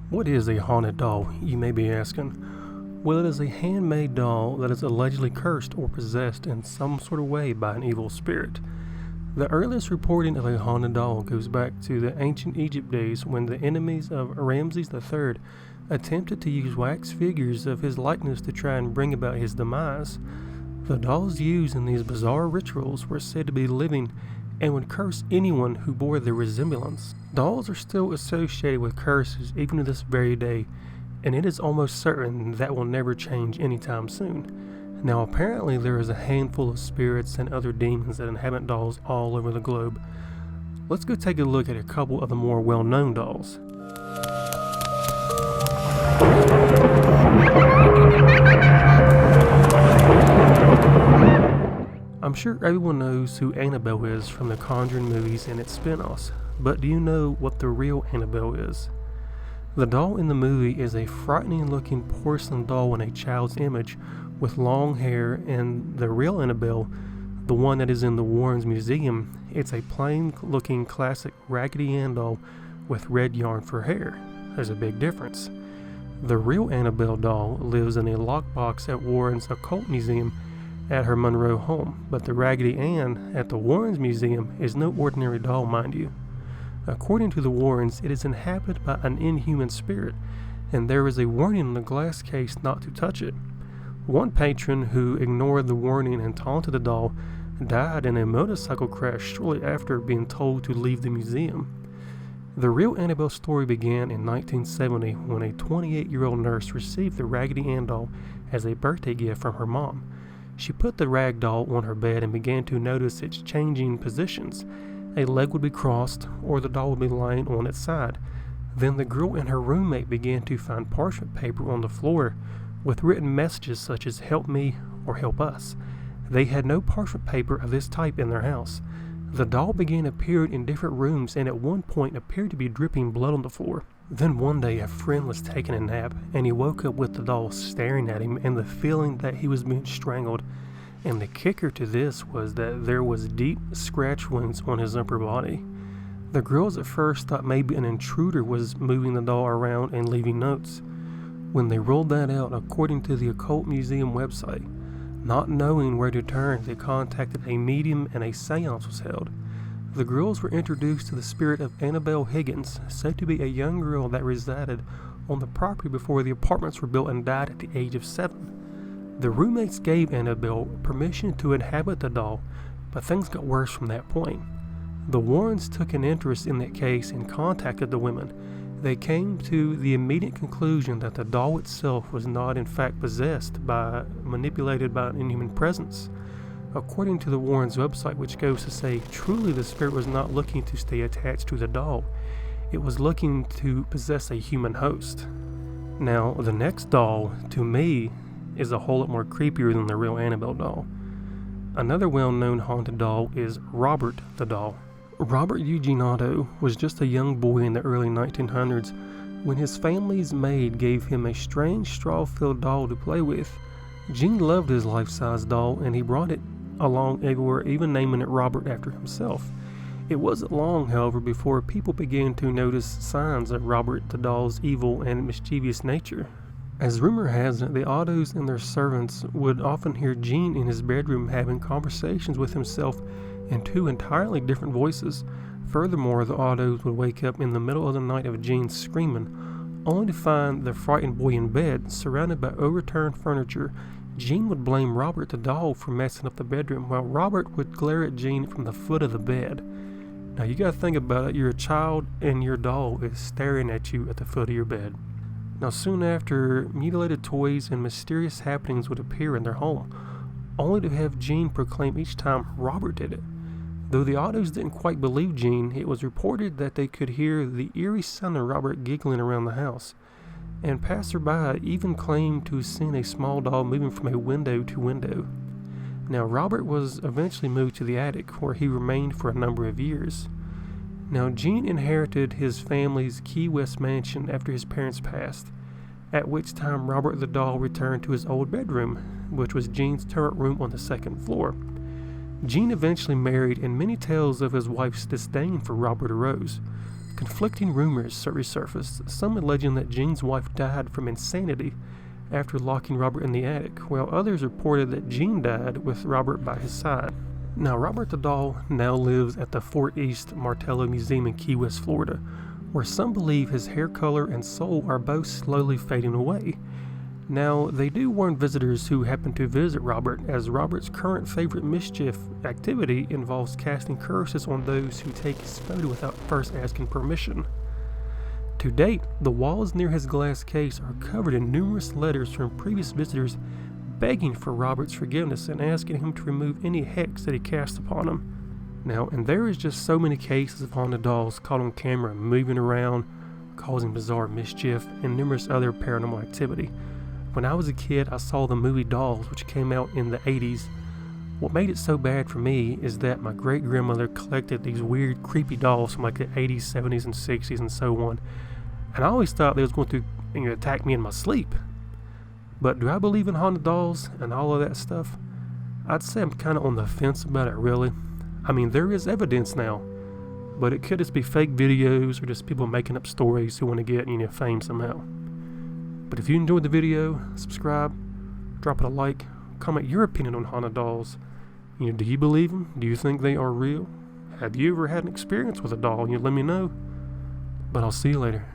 What is a haunted doll, you may be asking? Well, it is a handmade doll that is allegedly cursed or possessed in some sort of way by an evil spirit. The earliest reporting of a haunted doll goes back to the ancient Egypt days when the enemies of Ramses III attempted to use wax figures of his likeness to try and bring about his demise. The dolls used in these bizarre rituals were said to be living and would curse anyone who bore their resemblance. Dolls are still associated with curses even to this very day, and it is almost certain that will never change anytime soon. Now apparently there is a handful of spirits and other demons that inhabit dolls all over the globe. Let's go take a look at a couple of the more well-known dolls. I'm sure everyone knows who Annabelle is from the Conjuring movies and its spin-offs, but do you know what the real Annabelle is? The doll in the movie is a frightening looking porcelain doll in a child's image with long hair, and the real Annabelle, the one that is in the Warren's museum, it's a plain looking classic Raggedy Ann doll with red yarn for hair. There's a big difference. The real Annabelle doll lives in a lockbox at Warren's occult museum at her Monroe home, but the Raggedy Ann at the Warrens Museum is no ordinary doll, mind you. According to the Warrens, it is inhabited by an inhuman spirit, and there is a warning on the glass case not to touch it. One patron who ignored the warning and taunted the doll died in a motorcycle crash shortly after being told to leave the museum. The real Annabelle story began in 1970 when a 28-year-old nurse received the Raggedy Ann doll as a birthday gift from her mom. She put the rag doll on her bed and began to notice its changing positions. A leg would be crossed, or the doll would be lying on its side. Then the girl and her roommate began to find parchment paper on the floor with written messages such as "help me" or "help us." They had no parchment paper of this type in their house. The doll began appearing in different rooms and at one point appeared to be dripping blood on the floor. Then one day a friend was taking a nap and he woke up with the doll staring at him and the feeling that he was being strangled. And the kicker to this was that there was deep scratch wounds on his upper body. The girls at first thought maybe an intruder was moving the doll around and leaving notes. When they rolled that out, according to the Occult Museum website, not knowing where to turn, they contacted a medium and a seance was held. The girls were introduced to the spirit of Annabelle Higgins, said to be a young girl that resided on the property before the apartments were built and died at the age of 7. The roommates gave Annabelle permission to inhabit the doll, but things got worse from that point. The Warrens took an interest in that case and contacted the women. They came to the immediate conclusion that the doll itself was not in fact manipulated by an inhuman presence. According to the Warrens website, which goes to say, truly the spirit was not looking to stay attached to the doll. It was looking to possess a human host. Now, the next doll, to me, is a whole lot more creepier than the real Annabelle doll. Another well-known haunted doll is Robert the doll. Robert Eugene Otto was just a young boy in the early 1900s when his family's maid gave him a strange straw-filled doll to play with. Gene loved his life-size doll and he brought it along everywhere, even naming it Robert after himself. It wasn't long, however, before people began to notice signs of Robert the doll's evil and mischievous nature. As rumor has it, the Ottos and their servants would often hear Gene in his bedroom having conversations with himself in two entirely different voices. Furthermore, the Ottos would wake up in the middle of the night of Gene screaming, only to find the frightened boy in bed, surrounded by overturned furniture. Gene would blame Robert the doll for messing up the bedroom, while Robert would glare at Gene from the foot of the bed. Now you gotta think about it, you're a child and your doll is staring at you at the foot of your bed. Now soon after, mutilated toys and mysterious happenings would appear in their home, only to have Gene proclaim each time Robert did it. Though the Ottos didn't quite believe Gene, it was reported that they could hear the eerie sound of Robert giggling around the house, and passerby even claimed to have seen a small doll moving from a window to window. Now Robert was eventually moved to the attic, where he remained for a number of years. Now Gene inherited his family's Key West mansion after his parents passed, at which time Robert the doll returned to his old bedroom, which was Gene's turret room on the second floor. Gene eventually married, and many tales of his wife's disdain for Robert arose. Conflicting rumors resurfaced, some alleging that Gene's wife died from insanity after locking Robert in the attic, while others reported that Gene died with Robert by his side. Now, Robert the doll now lives at the East Martello Museum in Key West, Florida, where some believe his hair color and soul are both slowly fading away. Now, they do warn visitors who happen to visit Robert, as Robert's current favorite mischief activity involves casting curses on those who take his photo without first asking permission. To date, the walls near his glass case are covered in numerous letters from previous visitors begging for Robert's forgiveness and asking him to remove any hex that he cast upon him. Now, and there is just so many cases of haunted dolls caught on camera moving around, causing bizarre mischief, and numerous other paranormal activity. When I was a kid, I saw the movie Dolls, which came out in the 80s. What made it so bad for me is that my great-grandmother collected these weird, creepy dolls from like the 80s, 70s, and 60s, and so on. And I always thought they was going to attack me in my sleep. But do I believe in haunted dolls and all of that stuff? I'd say I'm kind of on the fence about it, really. I mean, there is evidence now, but it could just be fake videos or just people making up stories who want to get, fame somehow. But if you enjoyed the video, subscribe, drop it a like, comment your opinion on haunted dolls. Do you believe them? Do you think they are real? Have you ever had an experience with a doll? Let me know. But I'll see you later.